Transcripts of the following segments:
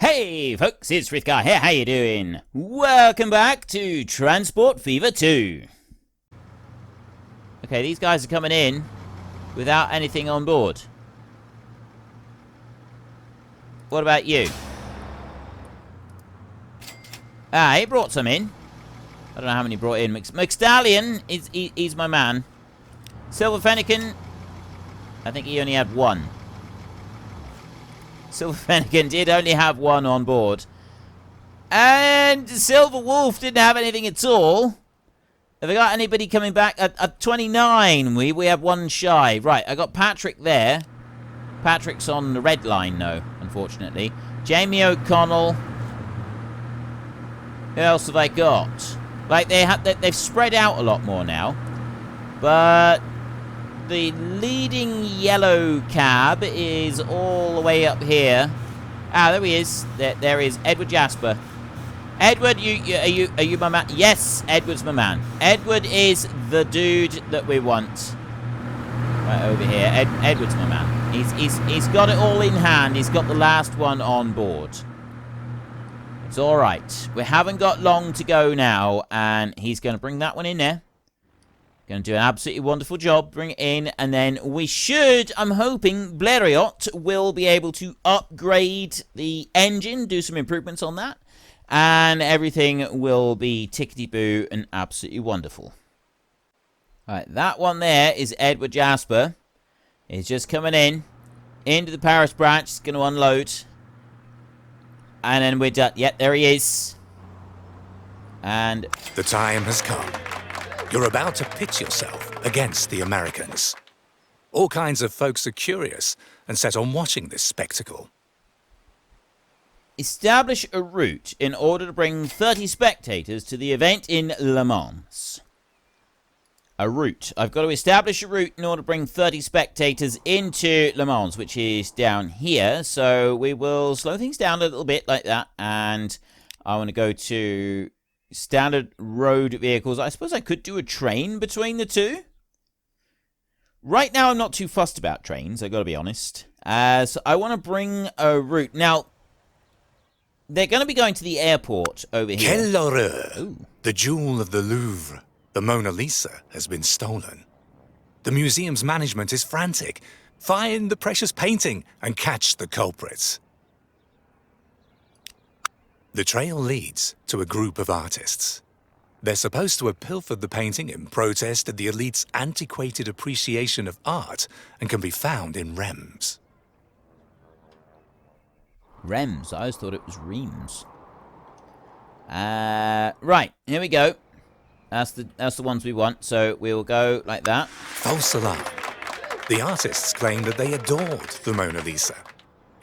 Hey folks, it's Frithgar here, how you doing? Welcome back to Transport Fever 2. Okay, these guys are coming in without anything on board. What about you? Ah, he brought some in. I don't know how many he brought in. McStallion, he's my man. Silver Fennekin, I think he only had one. Silver Fennekin did only have one on board. And Silver Wolf didn't have anything at all. Have I got anybody coming back? At 29, we have one shy. Right, I got Patrick there. Patrick's on the red line, though, unfortunately. Jamie O'Connell. Who else have I got? Like, they've spread out a lot more now. But the leading yellow cab is all the way up here. Ah, there he is. There is Edward Jasper. Edward, are you my man? Yes, Edward's my man. Edward is the dude that we want. Right over here. Edward's my man. He's got it all in hand. He's got the last one on board. It's all right. We haven't got long to go now, and he's going to bring that one in there. Going to do an absolutely wonderful job. Bring it in, and then we should, I'm hoping, Blériot will be able to upgrade the engine, do some improvements on that, and everything will be tickety-boo and absolutely wonderful. All right, that one there is Edward Jasper. He's just coming in into the Paris branch. He's going to unload. And then we're done. Yep, there he is. And the time has come. You're about to pitch yourself against the Americans. All kinds of folks are curious and set on watching this spectacle. Establish a route in order to bring 30 spectators to the event in Le Mans. A route. I've got to establish a route in order to bring 30 spectators into Le Mans, which is down here. So we will slow things down a little bit like that. And I want to go to standard road vehicles. I suppose I could do a train between the two. Right now, I'm not too fussed about trains, I've got to be honest. So I want to bring a route. Now, they're going to be going to the airport over here. Quelle horreur! Ooh. The jewel of the Louvre, the Mona Lisa, has been stolen. The museum's management is frantic. Find the precious painting and catch the culprits. The trail leads to a group of artists. They're supposed to have pilfered the painting in protest at the elite's antiquated appreciation of art and can be found in Reims. Reims? I always thought it was Reims. Right, here we go. That's the ones we want, so we'll go like that. False alarm. The artists claim that they adored the Mona Lisa.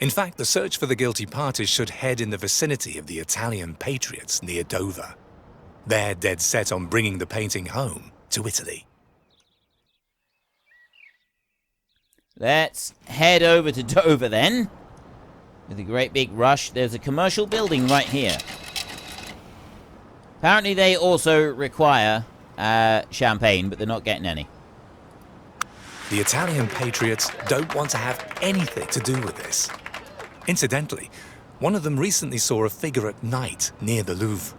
In fact, the search for the guilty parties should head in the vicinity of the Italian Patriots near Dover. They're dead set on bringing the painting home to Italy. Let's head over to Dover then. With a great big rush. There's a commercial building right here. Apparently they also require champagne, but they're not getting any. The Italian Patriots don't want to have anything to do with this. Incidentally, one of them recently saw a figure at night near the Louvre.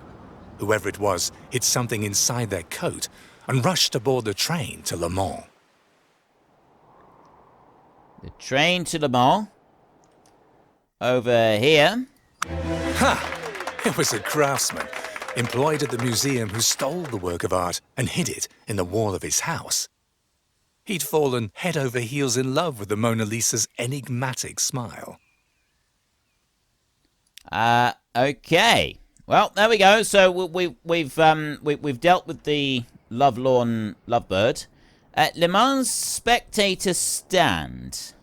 Whoever it was hid something inside their coat and rushed aboard the train to Le Mans. The train to Le Mans. Over here. Ha! It was a craftsman employed at the museum who stole the work of art and hid it in the wall of his house. He'd fallen head over heels in love with the Mona Lisa's enigmatic smile. Okay. Well, there we go. So we've dealt with the lovelorn lovebird. Le Mans spectator stand.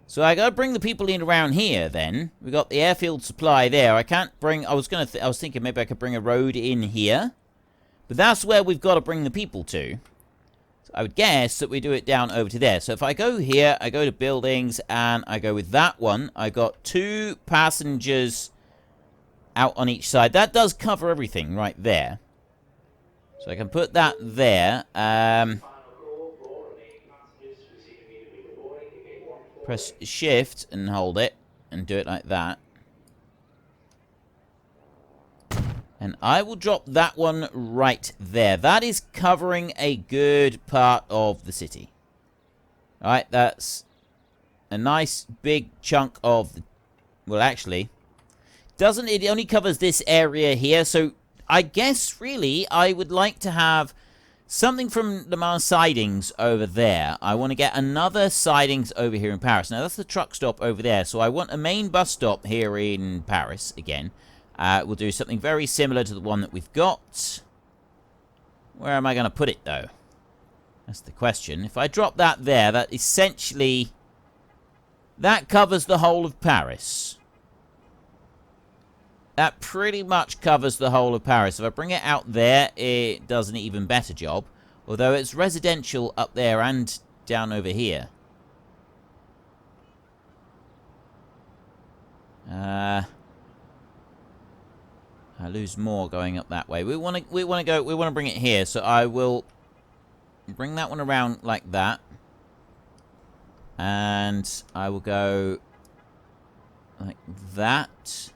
So I got to bring the people in around here. Then we got the airfield supply there. I can't bring. I was thinking maybe I could bring a road in here, but that's where we've got to bring the people to. So I would guess that we do it down over to there. So if I go here, I go to buildings, and I go with that one. I got 2 passengers out on each side. That does cover everything right there. So I can put that there. Press shift and hold it. and do it like that. And I will drop that one right there. That is covering a good part of the city. Alright, that's a nice big chunk of the... Well, actually, doesn't it only covers this area here? So I guess, really, I would like to have something from Le Mans sidings over there. I want to get another sidings over here in Paris. Now, that's the truck stop over there. So I want a main bus stop here in Paris again. We'll do something very similar to the one that we've got. Where am I going to put it, though? That's the question. If I drop that there, that essentially... that covers the whole of Paris. That pretty much covers the whole of Paris. If I bring it out there, it does an even better job. Although it's residential up there and down over here. I lose more going up that way. We want to bring it here, so I will bring that one around like that. And I will go like that.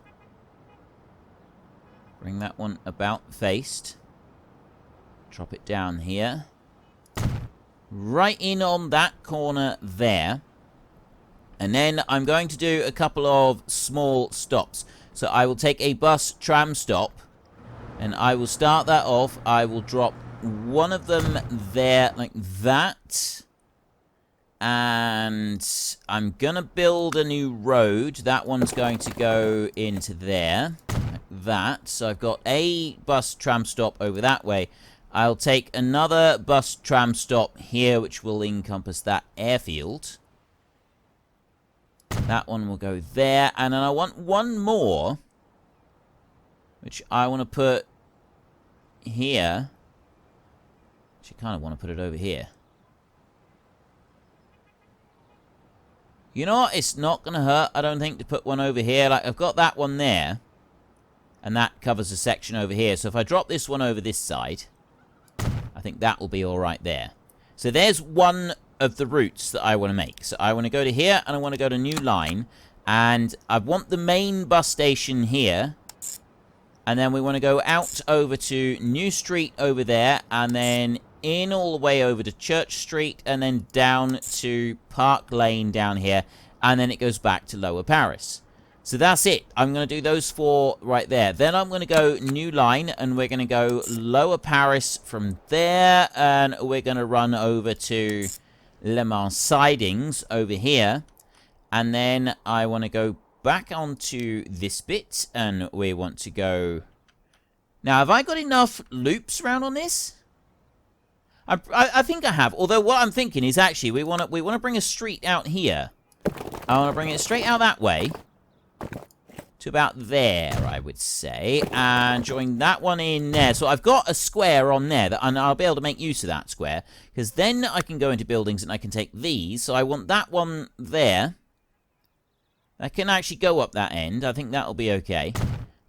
Bring that one about faced. Drop it down here. Right in on that corner there. And then I'm going to do a couple of small stops. So I will take a bus tram stop. And I will start that off. I will drop one of them there like that. And I'm going to build a new road. That one's going to go into there. Like that. So I've got a bus tram stop over that way. I'll take another bus tram stop here, which will encompass that airfield. That one will go there. And then I want one more, which I want to put here. Actually, kind of want to put it over here. You know what? It's not going to hurt, I don't think, to put one over here. Like, I've got that one there. And that covers a section over here. So if I drop this one over this side, I think that will be all right there. So there's one of the routes that I want to make. So I want to go to here, and I want to go to New Line. And I want the main bus station here. And then we want to go out over to New Street over there. And then in all the way over to Church Street. And then down to Park Lane down here. And then it goes back to Lower Paris. So that's it. I'm going to do those four right there. Then I'm going to go New Line, and we're going to go Lower Paris from there. And we're going to run over to Le Mans sidings over here. And then I want to go back onto this bit, and we want to go... Now, have I got enough loops around on this? I think I have. Although what I'm thinking is actually we want to bring a street out here. I want to bring it straight out that way. To about there, I would say. And join that one in there. So I've got a square on there. And I'll be able to make use of that square. Because then I can go into buildings and I can take these. So I want that one there. That can actually go up that end. I think that'll be okay.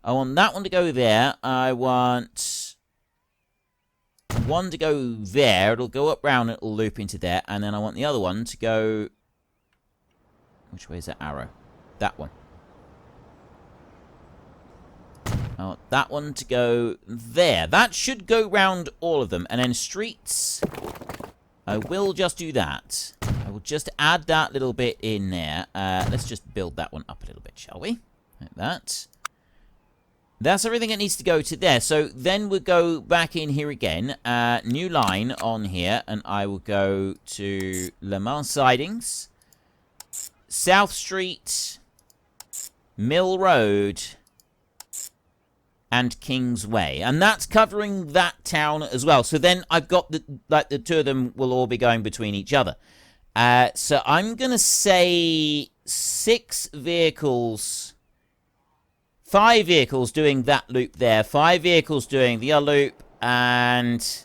I want that one to go there. I want one to go there. It'll go up round and it'll loop into there. And then I want the other one to go... Which way is that arrow? That one. I want that one to go there. That should go round all of them. And then streets, I will just do that. I will just add that little bit in there. Let's just build that one up a little bit, shall we? Like that. That's everything that needs to go to there. So then we'll go back in here again. New Line on here. And I will go to Le Mans sidings. South Street. Mill Road. And Kingsway. And that's covering that town as well. So then I've got the two of them will all be going between each other. So I'm going to say 5 vehicles doing that loop there. 5 vehicles doing the other loop. And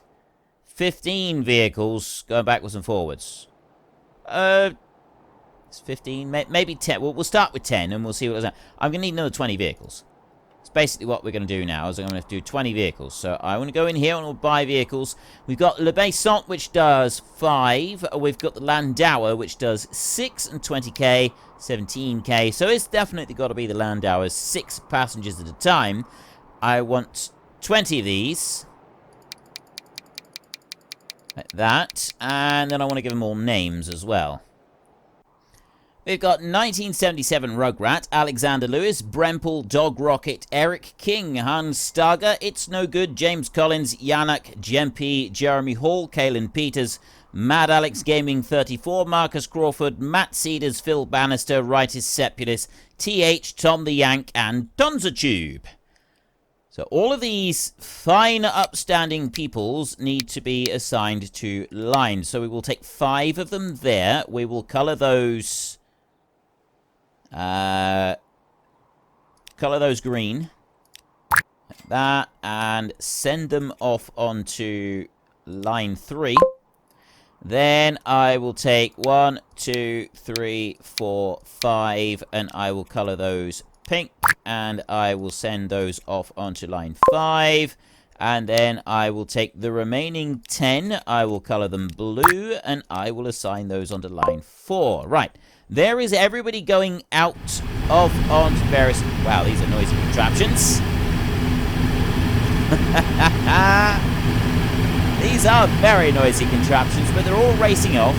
15 vehicles going backwards and forwards. It's 15, maybe 10. We'll start with 10 and we'll see what goes on. I'm going to need another 20 vehicles. basically what we're going to do now is I'm going to do 20 vehicles. So I want to go in here and we'll buy vehicles. We've got Le Baissant, which does 5. We've got the Landauer, which does 6 and 20k, 17k. So it's definitely got to be the Landauer, 6 passengers at a time. I want 20 of these. Like that. And then I want to give them all names as well. We've got 1977 Rugrat, Alexander Lewis, Brempel, Dog Rocket, Eric King, Hans Stager, It's No Good, James Collins, Yannick, Jempe, Jeremy Hall, Kaylin Peters, Mad Alex Gaming 34, Marcus Crawford, Matt Cedars, Phil Bannister, Rightis Sepulus, TH, Tom the Yank, and Tonzatube. So all of these fine, upstanding peoples need to be assigned to lines. So we will take 5 of them there. We will colour those... colour those green. Like that. And send them off onto line 3. Then I will take 1, 2, 3, 4, 5. And I will colour those pink. And I will send those off onto line 5. And then I will take the remaining 10. I will colour them blue. And I will assign those onto line 4. Right. There is everybody going out of onto various... Wow, these are noisy contraptions. These are very noisy contraptions, but they're all racing off.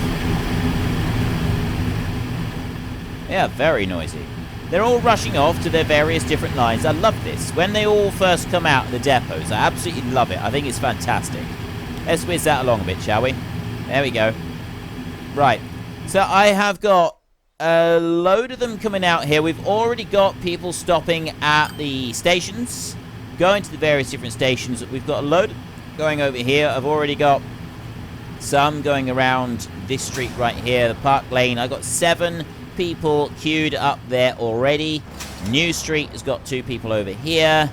Yeah, very noisy. They're all rushing off to their various different lines. I love this. When they all first come out of the depots, I absolutely love it. I think it's fantastic. Let's whiz that along a bit, shall we? There we go. Right. So I have got a load of them coming out here. We've already got people stopping at the stations, going to the various different stations. We've got a load going over here. I've already got some going around this street right here, the Park Lane. I've got 7 people queued up there already. New Street has got 2 people over here.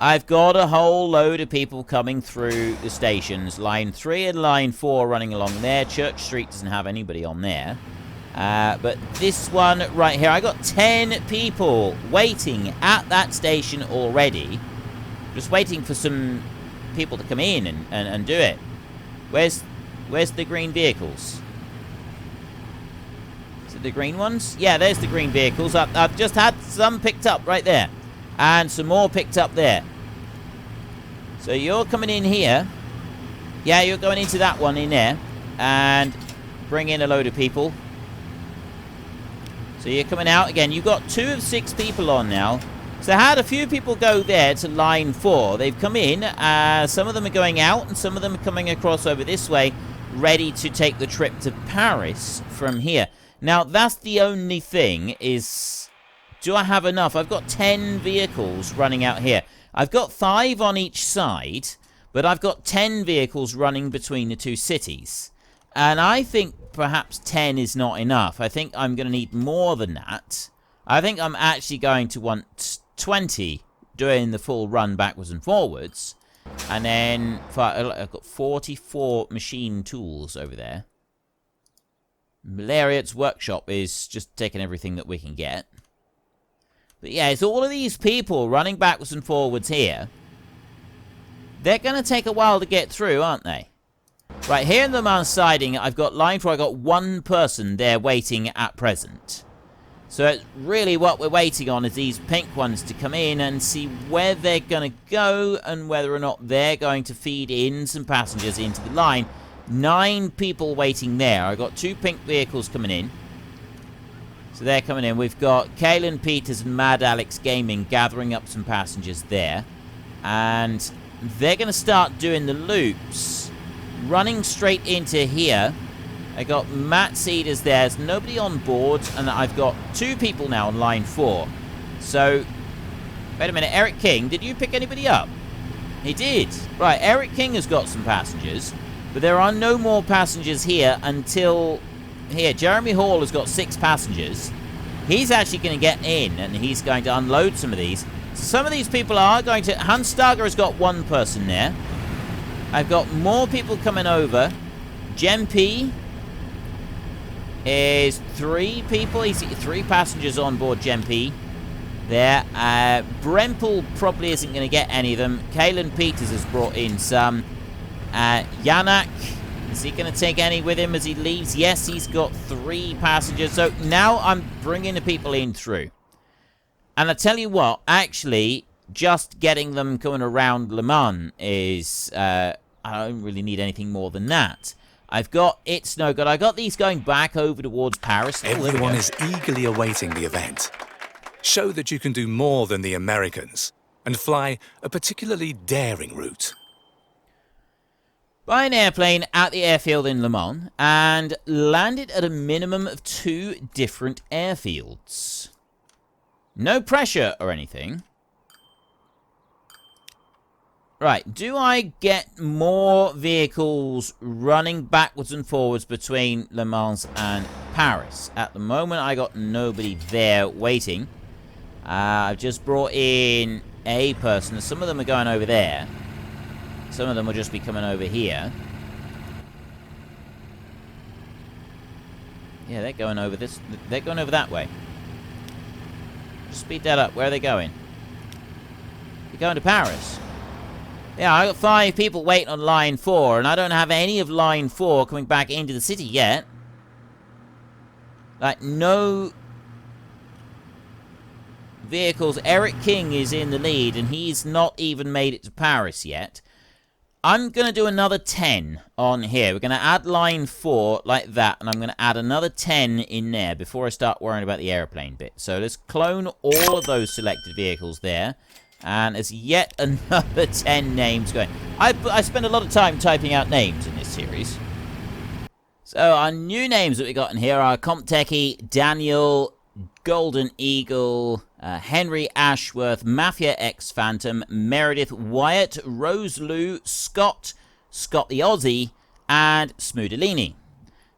I've got a whole load of people coming through the stations. Line 3 and line 4 running along there. Church Street doesn't have anybody on there. But this one right here, I got 10 people waiting at that station already. Just waiting for some people to come in and do it. Where's the green vehicles? Is it the green ones? Yeah, there's the green vehicles. I've just had some picked up right there. And some more picked up there. So you're coming in here. Yeah, you're going into that one in there. And bring in a load of people. So you're coming out again. You've got 2 of 6 people on now. So I had a few people go there to line 4. They've come in. Some of them are going out. And some of them are coming across over this way. Ready to take the trip to Paris from here. Now, that's the only thing is... Do I have enough? I've got 10 vehicles running out here. I've got 5 on each side, but I've got 10 vehicles running between the 2 cities. And I think perhaps 10 is not enough. I think I'm going to need more than that. I think I'm actually going to want 20 doing the full run backwards and forwards. And then I've got 44 machine tools over there. Malariat's workshop is just taking everything that we can get. But yeah, it's all of these people running backwards and forwards here. They're going to take a while to get through, aren't they? Right, here in the Mans siding, I've got line 4. I've got 1 person there waiting at present. So really what we're waiting on is these pink ones to come in and see where they're going to go and whether or not they're going to feed in some passengers into the line. 9 people waiting there. I've got 2 pink vehicles coming in. So they're coming in. We've got Kaylin Peters and Mad Alex Gaming gathering up some passengers there. And they're going to start doing the loops. Running straight into here. I got Matt Cedars there. There's nobody on board. And I've got 2 people now on line 4. So, wait a minute. Eric King, did you pick anybody up? He did. Right, Eric King has got some passengers. But there are no more passengers here until... Here, Jeremy Hall has got 6 passengers. He's actually going to get in, and he's going to unload some of these. So some of these people are going to... Hans Stager has got 1 person there. I've got more people coming over. Jempe is 3 people. He's 3 passengers on board Jempe. there. Brempel probably isn't going to get any of them. Kalen Peters has brought in some. Yanak, is he going to take any with him as he leaves? Yes, he's got 3 passengers. So now I'm bringing the people in through. And I tell you what, actually, just getting them coming around Le Mans is... I don't really need anything more than that. I've got It's No Good. I got these going back over towards Paris. Everyone is eagerly awaiting the event. Show that you can do more than the Americans and fly a particularly daring route. Buy an airplane at the airfield in Le Mans and land it at a minimum of 2 different airfields. No pressure or anything. Right, do I get more vehicles running backwards and forwards between Le Mans and Paris? At the moment, I got nobody there waiting. I've just brought in a person. Some of them are going over there. Some of them will just be coming over here. Yeah, they're going over this. They're going over that way. Just speed that up. Where are they going? They're going to Paris. Yeah, I got 5 people waiting on line 4, and I don't have any of line 4 coming back into the city yet. Like, no vehicles. Eric King is in the lead, and he's not even made it to Paris yet. I'm going to do another 10 on here. We're going to add line 4 like that, and I'm going to add another 10 in there before I start worrying about the airplane bit. So let's clone all of those selected vehicles there. And there's yet another 10 names going. I spend a lot of time typing out names in this series. So our new names that we got in here are Comteki, Daniel, Golden Eagle, Henry Ashworth, Mafia X Phantom, Meredith, Wyatt, Rose Lou, Scott the Aussie, and Smoodalini.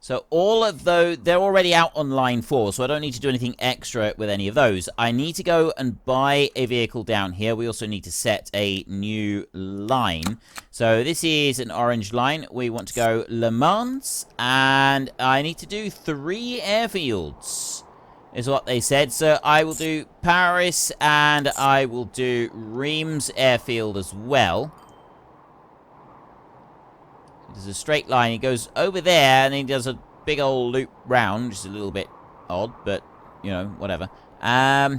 So all of those, they're already out on line 4, so I don't need to do anything extra with any of those. I need to go and buy a vehicle down here. We also need to set a new line. So this is an orange line. We want to go Le Mans, and I need to do 3 airfields, is what they said. So I will do Paris, and I will do Reims Airfield as well. There's a straight line. He goes over there, and he does a big old loop round. Just a little bit odd, but, you know, whatever. Right,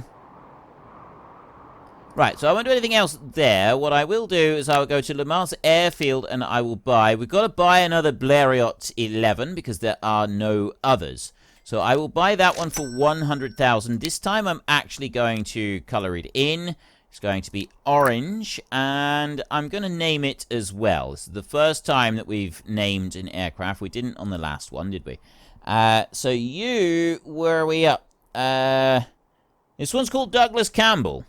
so I won't do anything else there. What I will do is I will go to Le Mans Airfield, and I will buy... We've got to buy another Blériot 11, because there are no others. So I will buy that one for 100,000. This time I'm actually going to color it in. It's going to be orange, and I'm going to name it as well. This is the first time that we've named an aircraft. We didn't on the last one, did we? So you, where are we up? This one's called Douglas Campbell.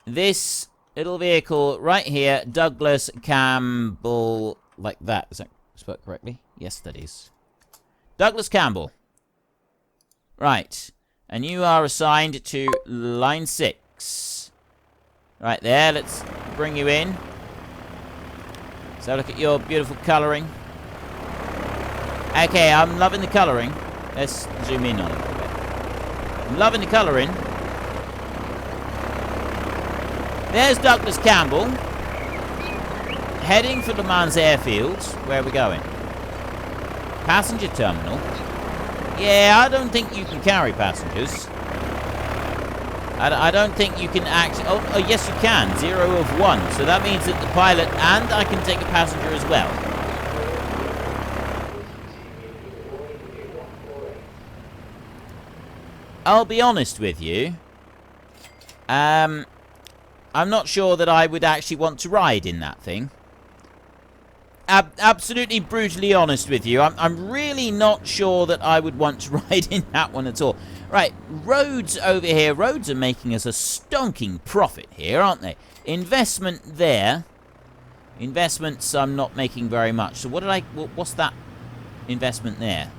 This little vehicle right here, Douglas Campbell, like that. Is that spelled correctly? Yes, that is. Douglas Campbell. Right. And you are assigned to line 6. Right there, let's bring you in. So look at your beautiful colouring. Okay, I'm loving the colouring. Let's zoom in on it a little bit. I'm loving the colouring. There's Douglas Campbell. Heading for Le Mans Airfield. Where are we going? Passenger terminal. Yeah, I don't think you can carry passengers. I don't think you can actually... Oh, yes, you can. 0 of 1. So that means that the pilot and I can take a passenger as well. I'll be honest with you. I'm not sure that I would actually want to ride in that thing. Absolutely brutally honest with you. I'm really not sure that I would want to ride in that one at all. Right, roads over here. Roads are making us a stonking profit here, aren't they? Investment there. Investments I'm not making very much. So what's that investment there?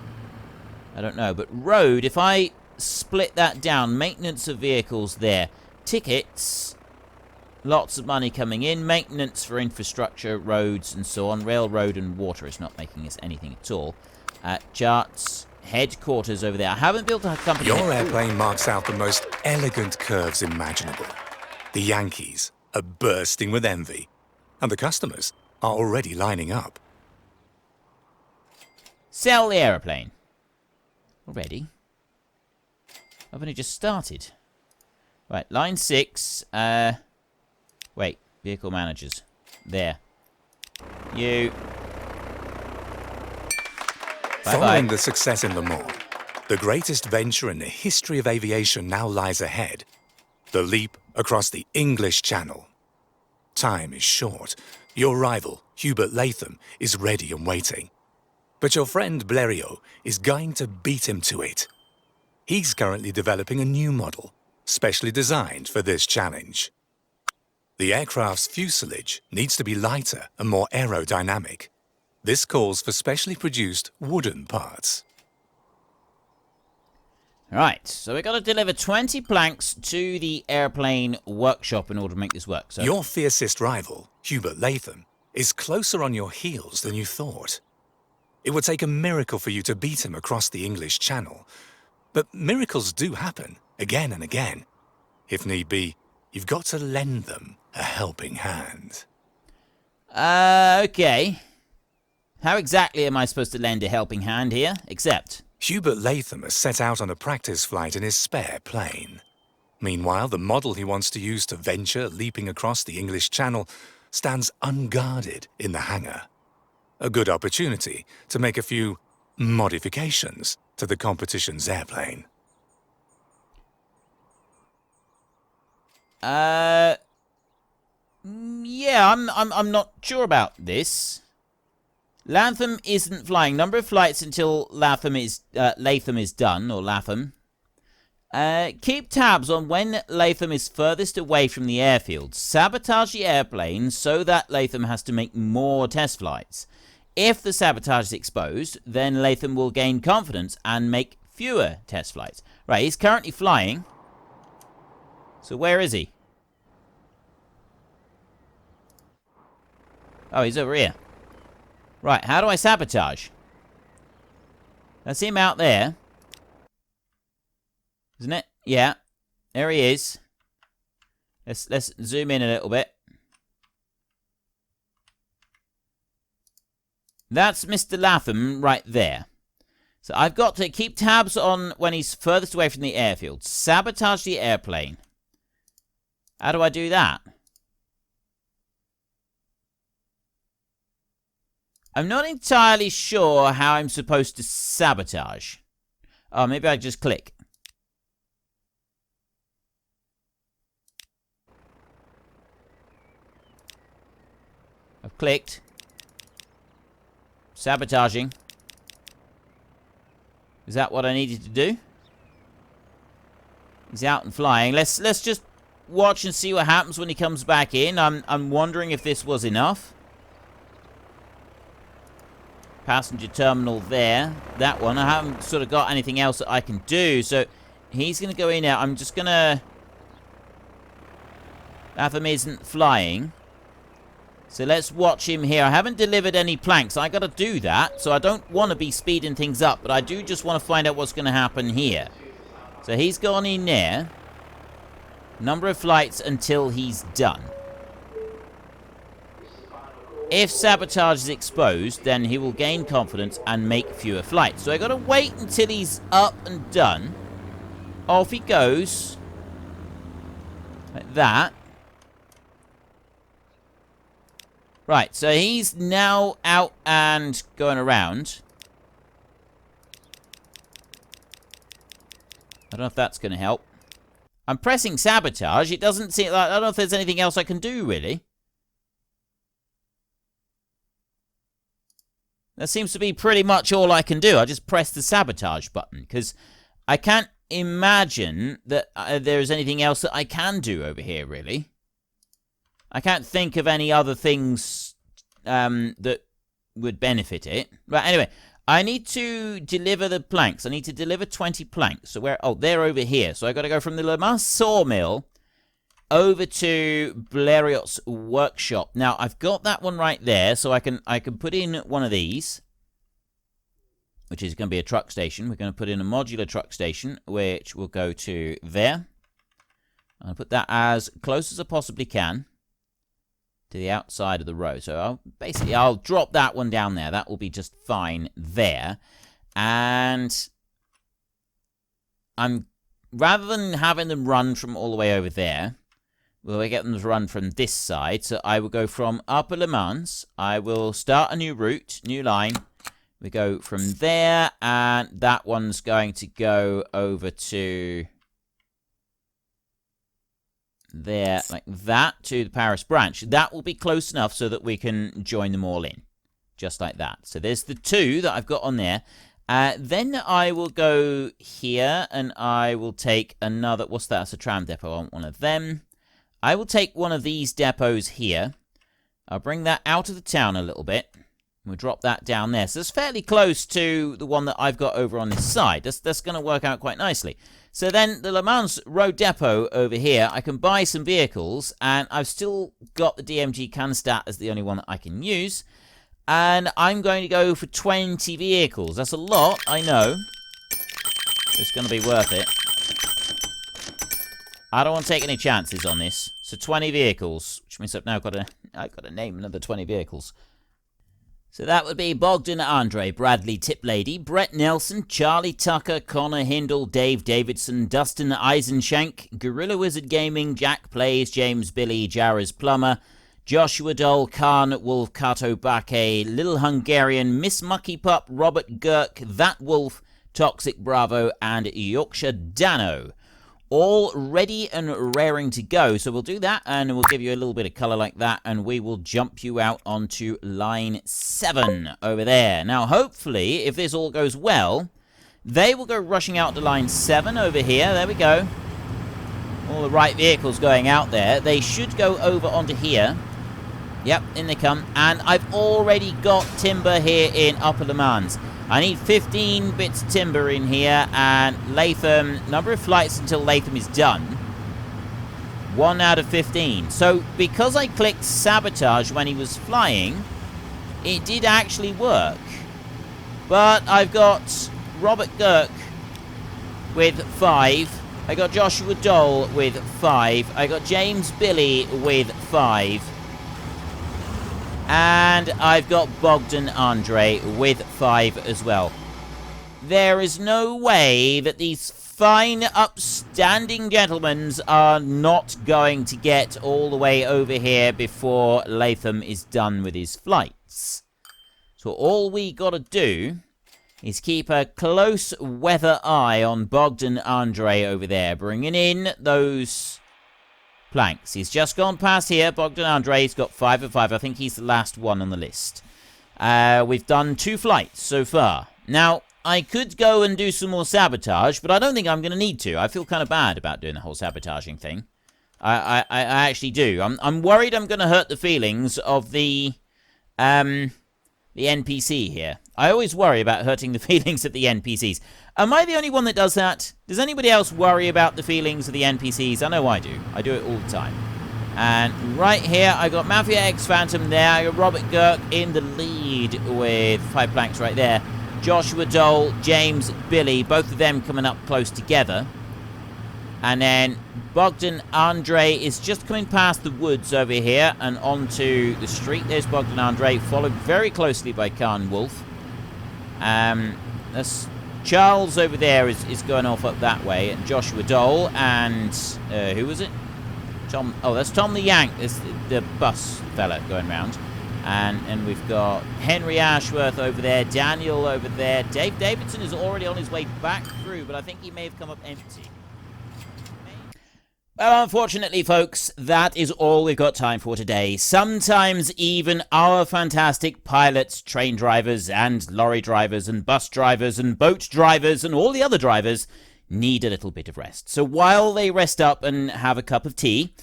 I don't know. But road, if I split that down, maintenance of vehicles there. Tickets, lots of money coming in. Maintenance for infrastructure, roads and so on. Railroad and water is not making us anything at all. Charts. Headquarters over there. I haven't built a company. Your airplane marks out the most elegant curves imaginable. The Yankees are bursting with envy, and the customers are already lining up. Sell the aeroplane. Already? I've only just started. Right, line 6. Wait, vehicle managers. There. You. Following the success in Le Mans, the greatest venture in the history of aviation now lies ahead. The leap across the English Channel. Time is short. Your rival, Hubert Latham, is ready and waiting. But your friend Blériot is going to beat him to it. He's currently developing a new model, specially designed for this challenge. The aircraft's fuselage needs to be lighter and more aerodynamic. This calls for specially produced wooden parts. Right, so we've got to deliver 20 planks to the airplane workshop in order to make this work. So your fiercest rival, Hubert Latham, is closer on your heels than you thought. It would take a miracle for you to beat him across the English Channel. But miracles do happen, again and again. If need be, you've got to lend them a helping hand. Okay. How exactly am I supposed to lend a helping hand here? Except... Hubert Latham has set out on a practice flight in his spare plane. Meanwhile, the model he wants to use to venture leaping across the English Channel stands unguarded in the hangar. A good opportunity to make a few modifications to the competition's airplane. Yeah, I'm not sure about this. Latham isn't flying. Number of flights until Latham is done, or Latham. Keep tabs on when Latham is furthest away from the airfield. Sabotage the airplane so that Latham has to make more test flights. If the sabotage is exposed, then Latham will gain confidence and make fewer test flights. Right, he's currently flying. So where is he? Oh, he's over here. Right, how do I sabotage? That's him out there. Isn't it? Yeah. There he is. Let's zoom in a little bit. That's Mr. Latham right there. So I've got to keep tabs on when he's furthest away from the airfield. Sabotage the airplane. How do I do that? I'm not entirely sure how I'm supposed to sabotage. Oh, maybe I just click. I've clicked. Sabotaging. Is that what I needed to do? He's out and flying. Let's just watch and see what happens when he comes back in. I'm wondering if this was enough. Passenger terminal there. That one. I haven't sort of got anything else that I can do. So he's going to go in there. I'm just going to... Latham isn't flying. So let's watch him here. I haven't delivered any planks. I got to do that. So I don't want to be speeding things up. But I do just want to find out what's going to happen here. So he's gone in there. Number of flights until he's done. If sabotage is exposed, then he will gain confidence and make fewer flights. So I got to wait until he's up and done. Off he goes. Like that. Right, so he's now out and going around. I don't know if that's going to help. I'm pressing sabotage. It doesn't seem like... I don't know if there's anything else I can do, really. That seems to be pretty much all I can do. I just press the sabotage button, because I can't imagine that there's anything else that I can do over here, really. I can't think of any other things that would benefit it. Right, anyway, I need to deliver the planks. I need to deliver 20 planks. So where... Oh, they're over here. So I've got to go from the Le Mans sawmill over to Blériot's workshop. Now, I've got that one right there, so I can put in one of these, which is going to be a truck station. We're going to put in a modular truck station, which will go to there. I'll put that as close as I possibly can to the outside of the row. So I'll drop that one down there. That will be just fine there. And rather than having them run from all the way over there, we'll get them to run from this side. So I will go from Upper Le Mans. I will start a new route, new line. We go from there, and that one's going to go over to there, like that, to the Paris branch. That will be close enough so that we can join them all in, just like that. So there's the 2 that I've got on there. Then I will go here, and I will take another, what's that? That's a tram depot. I want one of them. I will take one of these depots here. I'll bring that out of the town a little bit. We'll drop that down there. So it's fairly close to the one that I've got over on this side. That's going to work out quite nicely. So then the Le Mans Road Depot over here, I can buy some vehicles, and I've still got the DMG Canstat as the only one that I can use. And I'm going to go for 20 vehicles. That's a lot, I know. It's going to be worth it. I don't want to take any chances on this. So 20 vehicles, which means I've now got to name another 20 vehicles. So that would be Bogdan Andre, Bradley Tiplady, Brett Nelson, Charlie Tucker, Connor Hindle, Dave Davidson, Dustin Eisenshank, Gorilla Wizard Gaming, Jack Plays, James Billy, Jaraz Plummer, Joshua Dole, Khan, Wolf, Kato Bake, Little Hungarian, Miss Mucky Pup, Robert Girk, That Wolf, Toxic Bravo, and Yorkshire Dano. All ready and raring to go. So we'll do that, and we'll give you a little bit of colour like that, and we will jump you out onto line 7 over there. Now, hopefully, if this all goes well, they will go rushing out to line 7 over here. There we go. All the right vehicles going out there. They should go over onto here. Yep, in they come. And I've already got timber here in Upper Le Mans. I need 15 bits of timber in here, and Latham, number of flights until Latham is done, 1 out of 15. So because I clicked sabotage when he was flying, it did actually work. But I've got Robert Girk with 5. I got Joshua Dole with 5. I got James Billy with 5. And I've got Bogdan Andre with 5 as well. There is no way that these fine, upstanding gentlemen are not going to get all the way over here before Latham is done with his flights. So all we got to do is keep a close weather eye on Bogdan Andre over there, bringing in those planks. He's just gone past here. Bogdan Andre's got 5 of 5. I think he's the last one on the list. We've done 2 flights so far. Now, I could go and do some more sabotage, but I don't think I'm going to need to. I feel kind of bad about doing the whole sabotaging thing. I actually do. I'm worried I'm going to hurt the feelings of the NPC here. I always worry about hurting the feelings of the NPCs. Am I the only one that does that? Does anybody else worry about the feelings of the NPCs? I know I do. I do it all the time. And right here, I got Mafia X Phantom there. I got Robert Girk in the lead with 5 planks right there. Joshua Dole, James Billy, both of them coming up close together. And then Bogdan Andre is just coming past the woods over here and onto the street. There's Bogdan Andre, followed very closely by Khan Wolf. That's Charles over there is going off up that way, and Joshua Dole, and who was it? Tom. Oh, that's Tom the Yank. It's the bus fella going round. And we've got Henry Ashworth over there, Daniel over there. Dave Davidson is already on his way back through, but I think he may have come up empty. Well, unfortunately, folks, that is all we've got time for today. Sometimes even our fantastic pilots, train drivers, and lorry drivers, and bus drivers, and boat drivers, and all the other drivers need a little bit of rest. So while they rest up and have a cup of tea,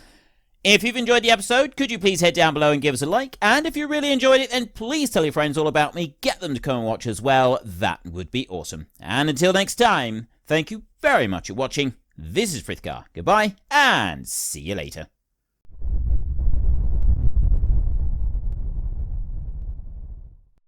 if you've enjoyed the episode, could you please head down below and give us a like? And if you really enjoyed it, then please tell your friends all about me. Get them to come and watch as well. That would be awesome. And until next time, thank you very much for watching. This is Frithgar. Goodbye, and see you later.